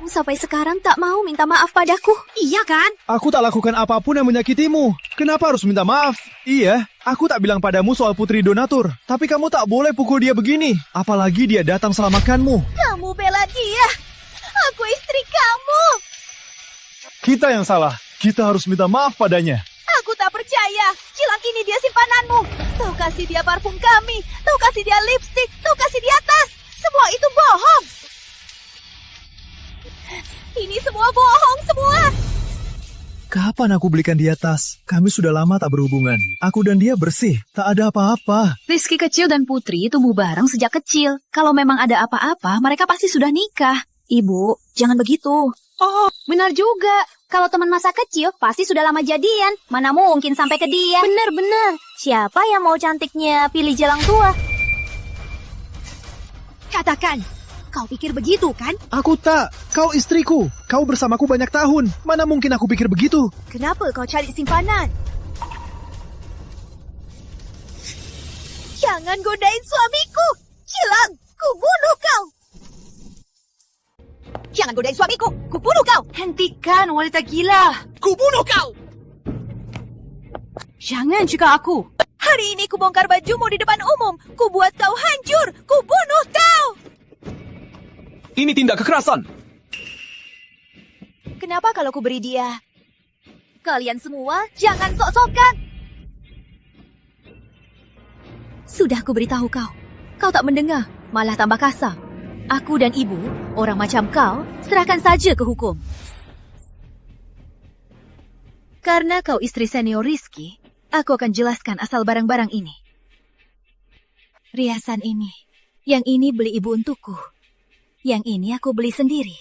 sampai sekarang tak mau minta maaf padaku. Iya kan? Aku tak lakukan apapun yang menyakitimu. Kenapa harus minta maaf? Iya, aku tak bilang padamu soal putri donatur. Tapi kamu tak boleh pukul dia begini. Apalagi dia datang selamatkanmu. Kamu bela dia. Aku istri kamu. Kita yang salah. Kita harus minta maaf padanya. Aku tak percaya. Cilang ini dia simpananmu. Kau kasih dia parfum kami. Kau kasih dia lipstik. Kau kasih dia tas. Semua itu bohong. Ini semua bohong semua. Kapan aku belikan dia tas? Kami sudah lama tak berhubungan. Aku dan dia bersih. Tak ada apa-apa. Rizky kecil dan Putri tumbuh bareng sejak kecil. Kalau memang ada apa-apa, mereka pasti sudah nikah. Ibu, jangan begitu. Oh, benar juga. Kalau teman masa kecil, pasti sudah lama jadian. Mana mungkin sampai ke dia. Benar-benar. Siapa yang mau cantiknya pilih jalang tua? Katakan, kau pikir begitu kan? Aku tak. Kau istriku. Kau bersamaku banyak tahun. Mana mungkin aku pikir begitu? Kenapa kau cari simpanan? Jangan godain suamiku. Cilang, ku bunuh kau. Jangan godain suamiku. Ku bunuh kau. Hentikan wanita gila. Ku bunuh kau. Jangan cegah aku. Hari ini ku bongkar bajumu di depan umum. Ku buat kau hancur. Ku bunuh kau. Ini tindak kekerasan. Kenapa kalau ku beri dia? Kalian semua jangan sok-sokan. Sudah ku beritahu kau. Kau tak mendengar, malah tambah kasar. Aku dan ibu, orang macam kau, serahkan saja ke hukum. Karena kau istri senior Rizky, aku akan jelaskan asal barang-barang ini. Riasan ini, yang ini beli ibu untukku. Yang ini aku beli sendiri.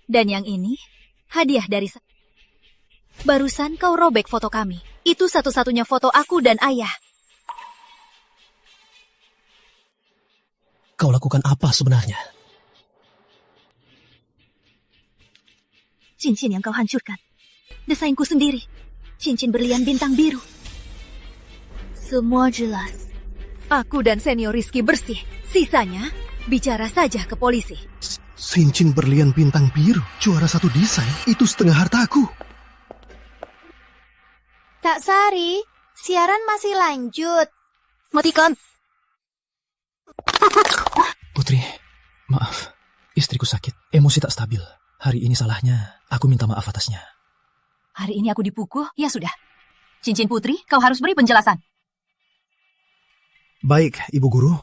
Dan yang ini, hadiah dari saya. Barusan kau robek foto kami. Itu satu-satunya foto aku dan ayah. Kau lakukan apa sebenarnya? Cincin yang kau hancurkan. Desainku sendiri. Cincin berlian bintang biru. Semua jelas. Aku dan senior Rizky bersih. Sisanya, bicara saja ke polisi. Cincin berlian bintang biru. Juara satu desain. Itu setengah hartaku. Tak Sari, siaran masih lanjut. Matikan. Putri, maaf. Istriku sakit. Emosi tak stabil. Hari ini salahnya. Aku minta maaf atasnya. Hari ini aku dipukul, ya sudah. Cincin Putri, kau harus beri penjelasan. Baik, Ibu Guru.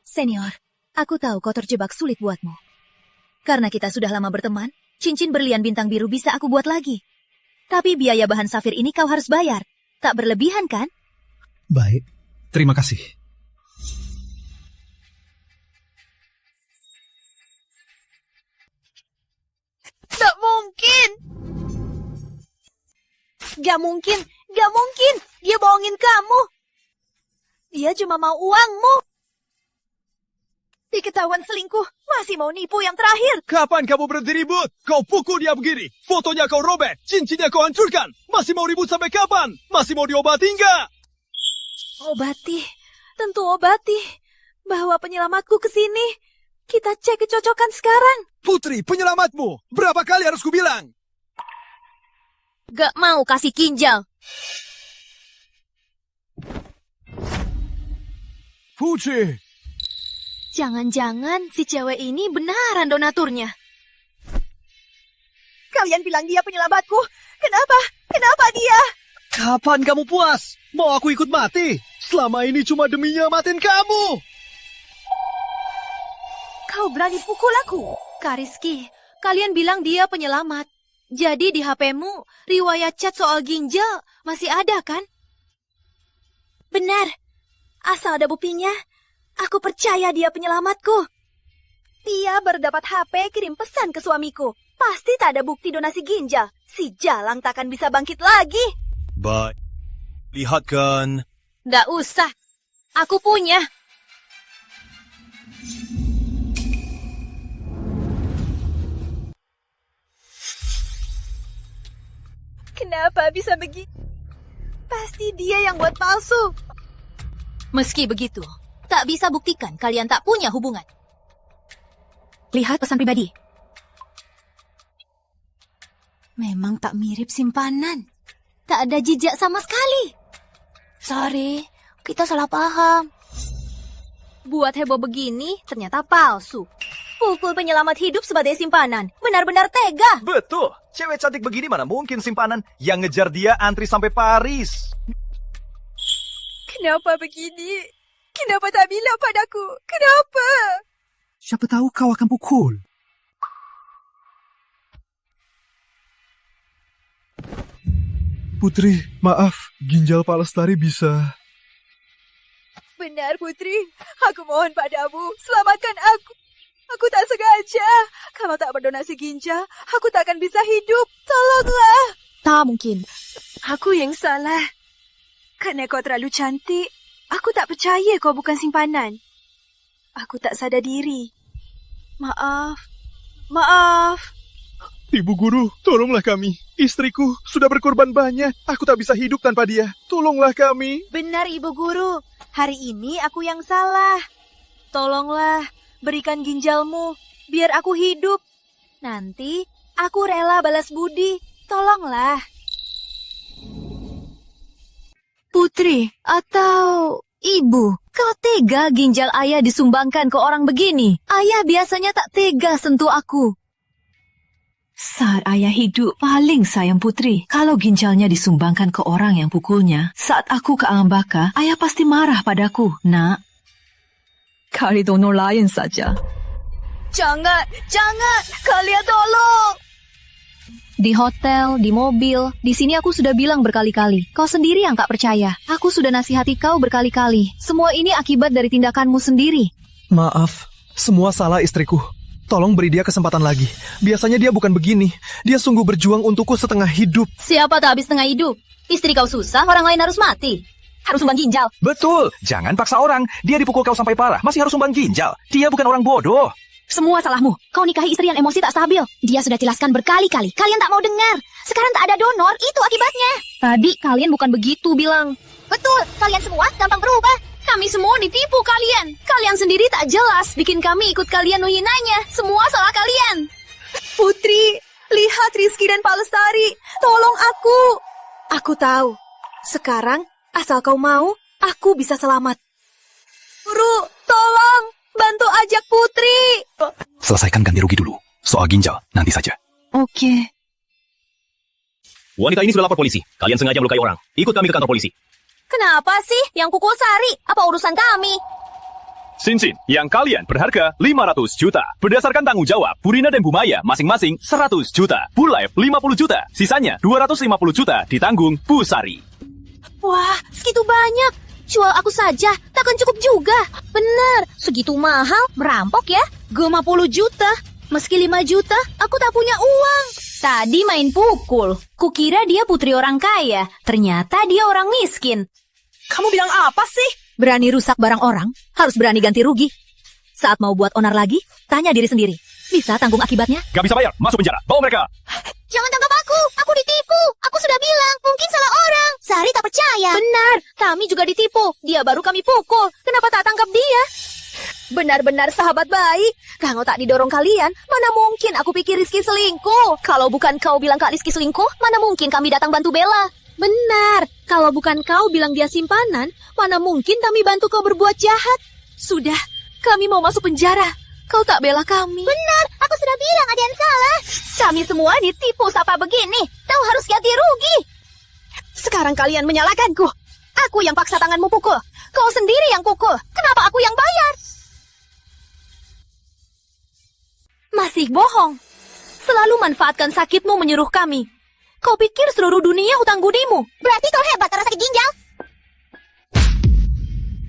Senior, aku tahu kau terjebak sulit buatmu. Karena kita sudah lama berteman, cincin berlian bintang biru bisa aku buat lagi. Tapi biaya bahan safir ini kau harus bayar. Tak berlebihan kan? Baik, terima kasih. Tak mungkin. Gak mungkin. Dia bohongin kamu. Dia cuma mau uangmu. Diketahuan selingkuh, masih mau nipu yang terakhir. Kapan kamu berhenti ribut? Kau pukul dia begini. Fotonya kau robek, cincinnya kau hancurkan. Masih mau ribut sampai kapan? Masih mau diobati enggak? Obati, tentu obati. Bawa penyelamatku ke sini. Kita cek kecocokan sekarang. Putri, penyelamatmu. Berapa kali harus kubilang? Gak mau kasih ginjal. Putri. Jangan-jangan si cewek ini benaran donaturnya. Kalian bilang dia penyelamatku. Kenapa? Kenapa dia? Kapan kamu puas? Mau aku ikut mati? Selama ini cuma demi nyelamatin kamu. Kau berani pukul aku? Kak Rizky, kalian bilang dia penyelamat. Jadi di HP-mu, riwayat chat soal ginjal masih ada kan? Benar. Asal ada buktinya, aku percaya dia penyelamatku. Dia berdapat HP kirim pesan ke suamiku. Pasti tak ada bukti donasi ginjal. Si Jalang takkan bisa bangkit lagi. Baik. Lihat kan. Nggak usah. Aku punya. Kenapa bisa begitu? Pasti dia yang buat palsu. Meski begitu, tak bisa buktikan kalian tak punya hubungan. Lihat pesan pribadi. Memang tak mirip simpanan. Tak ada jejak sama sekali. Sorry, kita salah paham. Buat heboh begini, ternyata palsu. Pukul penyelamat hidup sebagai simpanan. Benar-benar tega. Betul. Cewek cantik begini mana mungkin simpanan. Yang ngejar dia antri sampai Paris. Kenapa begini? Kenapa tak bilang padaku? Kenapa? Siapa tahu kau akan pukul. Putri, maaf. Ginjal Pak Lestari bisa... Benar, Putri. Aku mohon padamu, selamatkan aku. Aku tak sengaja. Kalau tak berdonasi ginjal, aku tak akan bisa hidup. Tolonglah. Tak mungkin. Aku yang salah. Karena kau terlalu cantik, aku tak percaya kau bukan simpanan. Aku tak sadar diri. Maaf. Ibu guru, tolonglah kami. Istriku sudah berkorban banyak. Aku tak bisa hidup tanpa dia. Tolonglah kami. Benar, Ibu Guru. Hari ini aku yang salah. Tolonglah, berikan ginjalmu, biar aku hidup. Nanti aku rela balas budi. Tolonglah. Putri atau ibu, kau tega ginjal ayah disumbangkan ke orang begini? Ayah biasanya tak tega sentuh aku. Saat ayah hidup, paling sayang Putri. Kalau ginjalnya disumbangkan ke orang yang pukulnya, saat aku ke alam baka, ayah pasti marah padaku. Nak, cari donor lain saja. Jangan, kalian tolong. Di hotel, di mobil, di sini aku sudah bilang berkali-kali. Kau sendiri yang tak percaya. Aku sudah nasihati kau berkali-kali. Semua ini akibat dari tindakanmu sendiri. Maaf, semua salah istriku. Tolong beri dia kesempatan lagi. Biasanya dia bukan begini. Dia sungguh berjuang untukku setengah hidup. Siapa tak habis setengah hidup? Istri kau susah, orang lain harus mati. Harus sumbang ginjal. Betul, jangan paksa orang. Dia dipukul kau sampai parah, masih harus sumbang ginjal. Dia bukan orang bodoh. Semua salahmu. Kau nikahi istri yang emosi tak stabil. Dia sudah jelaskan berkali-kali. Kalian tak mau dengar. Sekarang tak ada donor, itu akibatnya. Tadi kalian bukan begitu bilang. Betul, kalian semua gampang berubah. Kami semua ditipu kalian. Kalian sendiri tak jelas bikin kami ikut kalian menghinanya. Semua salah kalian. Putri, lihat Rizky dan Pak Lestari. Tolong aku. Aku tahu. Sekarang, asal kau mau, aku bisa selamat. Guru, tolong. Bantu ajak Putri. Selesaikan ganti rugi dulu. Soal ginjal, nanti saja. Oke. Wanita ini sudah lapor polisi. Kalian sengaja melukai orang. Ikut kami ke kantor polisi. Kenapa sih yang pukul Sari? Apa urusan kami? Cincin yang kalian berharga 500 juta. Berdasarkan tanggung jawab, Purina dan Bumaya masing-masing 100 juta. Bulife 50 juta. Sisanya 250 juta ditanggung Bu Sari. Wah, segitu banyak. Jual aku saja, takkan cukup juga. Benar, segitu mahal, merampok ya. 50 juta. Meski 5 juta, aku tak punya uang. Tadi main pukul. Kukira dia putri orang kaya. Ternyata dia orang miskin. Kamu bilang apa sih? Berani rusak barang orang, harus berani ganti rugi. Saat mau buat onar lagi, tanya diri sendiri. Bisa tanggung akibatnya? Gak bisa bayar, masuk penjara. Bawa mereka. Jangan tangkap aku ditipu. Aku sudah bilang, mungkin salah orang. Sari tak percaya. Benar, kami juga ditipu. Dia baru kami pukul. Kenapa tak tangkap dia? Benar-benar sahabat baik. Kalau tak didorong kalian, mana mungkin aku pikir Rizky selingkuh. Kalau bukan kau bilang Kak Rizky selingkuh, mana mungkin kami datang bantu bela. Benar, kalau bukan kau bilang dia simpanan, mana mungkin kami bantu kau berbuat jahat. Sudah, kami mau masuk penjara. Kau tak bela kami. Benar, aku sudah bilang ada yang salah. Kami semua ditipu sapa begini. Kau harus ganti rugi. Sekarang kalian menyalahkanku. Aku yang paksa tanganmu pukul. Kau sendiri yang pukul. Kenapa aku yang bayar? Masih bohong. Selalu manfaatkan sakitmu menyuruh kami. Kau pikir seluruh dunia hutang budimu? Berarti kau hebat karena sakit ginjal.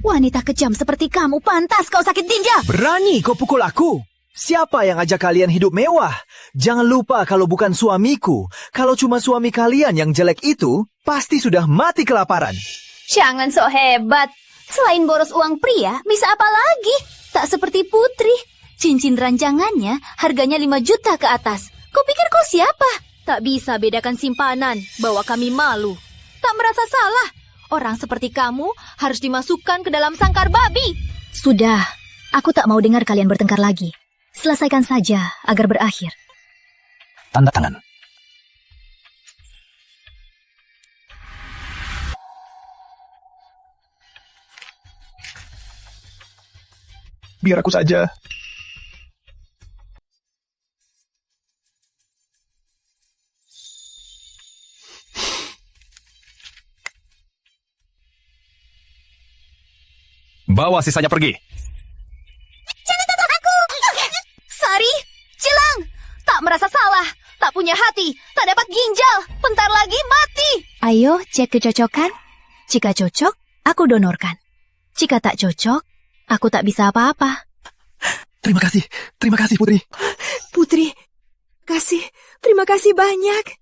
Wanita kejam seperti kamu pantas kau sakit ginjal. Berani kau pukul aku? Siapa yang ajak kalian hidup mewah? Jangan lupa kalau bukan suamiku. Kalau cuma suami kalian yang jelek itu, pasti sudah mati kelaparan. Jangan sok hebat. Selain boros uang pria, bisa apa lagi? Tak seperti Putri. Cincin rancangannya harganya 5 juta ke atas. Kau pikir kau siapa? Tak bisa bedakan simpanan, bawa kami malu. Tak merasa salah. Orang seperti kamu harus dimasukkan ke dalam sangkar babi. Sudah, aku tak mau dengar kalian bertengkar lagi. Selesaikan saja agar berakhir. Tanda tangan. Biar aku saja. Bawa sisanya pergi. Jangan tangkap aku. Sari, Cilang, tak merasa salah, tak punya hati, tak dapat ginjal, bentar lagi mati. Ayo cek kecocokan. Jika cocok, aku donorkan. Jika tak cocok, aku tak bisa apa-apa. Terima kasih Putri. Putri, terima kasih banyak.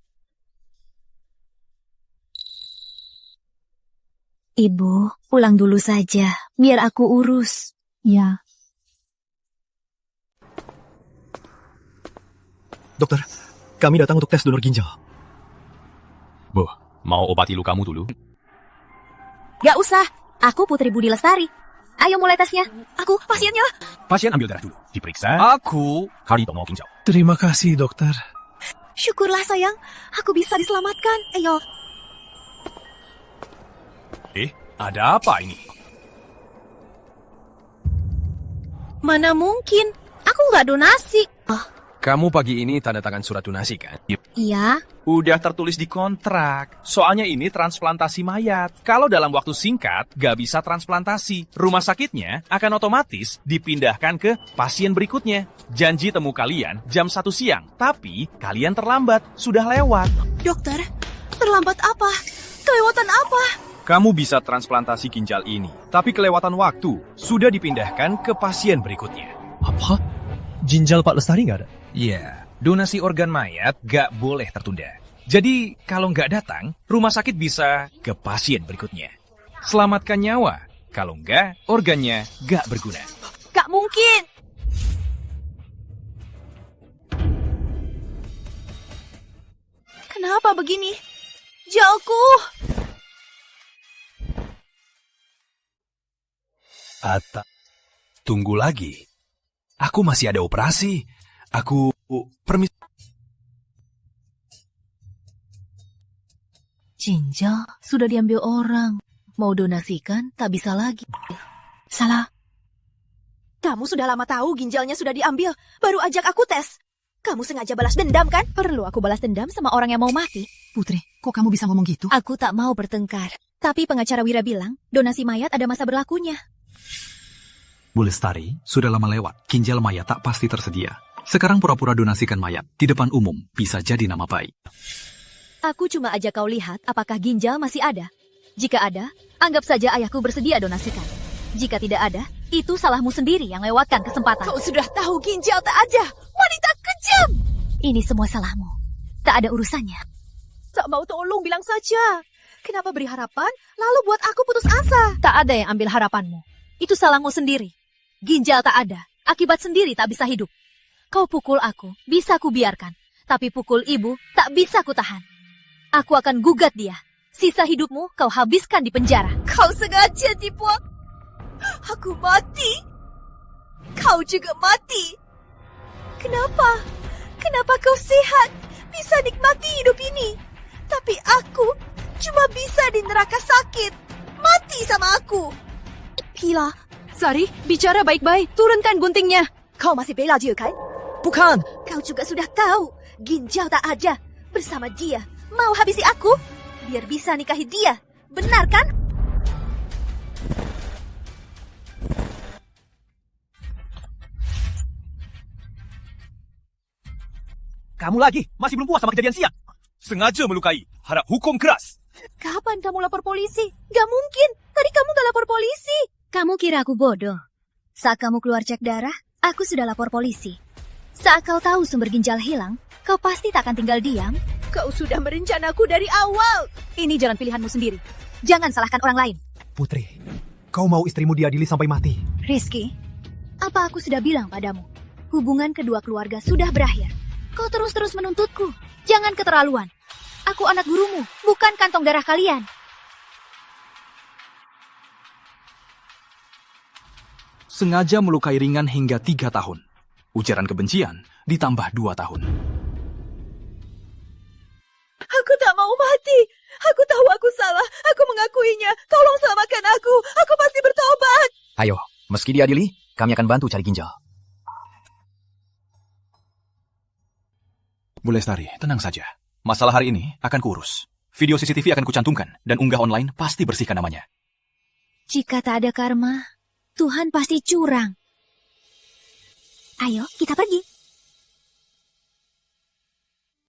Ibu, pulang dulu saja, biar aku urus. Ya. Dokter, kami datang untuk tes donor ginjal. Bu, mau obati lukamu dulu? Gak usah, aku Putri Budi Lestari. Ayo mulai tesnya, aku pasiennya. Pasien ambil darah dulu, diperiksa. Aku Haritomo ginjal. Terima kasih, dokter. Syukurlah sayang, aku bisa diselamatkan. Ayo. Ada apa ini? Mana mungkin, aku nggak donasi. Kamu pagi ini tanda tangan surat donasi kan? Iya. Udah tertulis di kontrak. Soalnya ini transplantasi mayat. Kalau dalam waktu singkat gak bisa transplantasi, rumah sakitnya akan otomatis dipindahkan ke pasien berikutnya. Janji temu kalian jam 1 siang, tapi kalian terlambat, sudah lewat. Dokter, terlambat apa? Kelewatan apa? Kamu bisa transplantasi ginjal ini, tapi kelewatan waktu sudah dipindahkan ke pasien berikutnya. Apa? Ginjal Pak Lestari nggak ada? Iya, donasi organ mayat gak boleh tertunda. Jadi kalau nggak datang, rumah sakit bisa ke pasien berikutnya. Selamatkan nyawa, kalau nggak, organnya gak berguna. Gak mungkin. Kenapa begini? Jalku. Tunggu lagi. Aku masih ada operasi. Aku permisi. Ginjal sudah diambil orang. Mau donasikan tak bisa lagi. Salah. Kamu sudah lama tahu ginjalnya sudah diambil. Baru ajak aku tes. Kamu sengaja balas dendam kan? Perlu aku balas dendam sama orang yang mau mati? Putri, kok kamu bisa ngomong gitu? Aku tak mau bertengkar. Tapi pengacara Wira bilang, donasi mayat ada masa berlakunya. Bu Lestari, sudah lama lewat, ginjal mayat tak pasti tersedia. Sekarang pura-pura donasikan mayat di depan umum bisa jadi nama baik. Aku cuma ajak kau lihat apakah ginjal masih ada. Jika ada, anggap saja ayahku bersedia donasikan. Jika tidak ada, itu salahmu sendiri yang lewatkan kesempatan. Kau sudah tahu ginjal tak ada. Wanita kejam! Ini semua salahmu. Tak ada urusannya. Tak mau tolong bilang saja. Kenapa beri harapan, lalu buat aku putus asa? Tak ada yang ambil harapanmu. Itu salahmu sendiri. Ginjal tak ada, akibat sendiri tak bisa hidup. Kau pukul aku, bisa ku biarkan. Tapi pukul ibu, tak bisa ku tahan. Aku akan gugat dia. Sisa hidupmu kau habiskan di penjara. Kau sengaja tipu aku. Aku mati. Kau juga mati. Kenapa? Kenapa kau sehat? Bisa nikmati hidup ini. Tapi aku cuma bisa di neraka sakit. Mati sama aku. Gila. Sari, bicara baik-baik. Turunkan guntingnya. Kau masih bela dia, kan? Bukan. Kau juga sudah tahu. Ginjal tak ada. Bersama dia. Mau habisi aku? Biar bisa nikahi dia. Benar kan? Kamu lagi? Masih belum puas sama kejadian siang? Sengaja melukai. Harap hukum keras. Kapan kamu lapor polisi? Gak mungkin. Tadi kamu gak lapor polisi. Kamu kira aku bodoh? Saat kamu keluar cek darah, aku sudah lapor polisi. Saat kau tahu sumber ginjal hilang, kau pasti tak akan tinggal diam. Kau sudah merencanaku dari awal. Ini jalan pilihanmu sendiri. Jangan salahkan orang lain. Putri, kau mau istrimu diadili sampai mati. Rizky, apa aku sudah bilang padamu? Hubungan kedua keluarga sudah berakhir. Kau terus-terus menuntutku. Jangan keterlaluan. Aku anak gurumu, bukan kantong darah kalian. Sengaja melukai ringan hingga 3 tahun. Ujaran kebencian ditambah 2 tahun. Aku tak mau mati. Aku tahu aku salah. Aku mengakuinya. Tolong selamatkan aku. Aku pasti bertobat. Ayo, meski diadili, kami akan bantu cari ginjal. Bu Lestari, tenang saja. Masalah hari ini akan kuurus. Video CCTV akan kucantumkan dan unggah online pasti bersihkan namanya. Jika tak ada karma, Tuhan pasti curang. Ayo, kita pergi.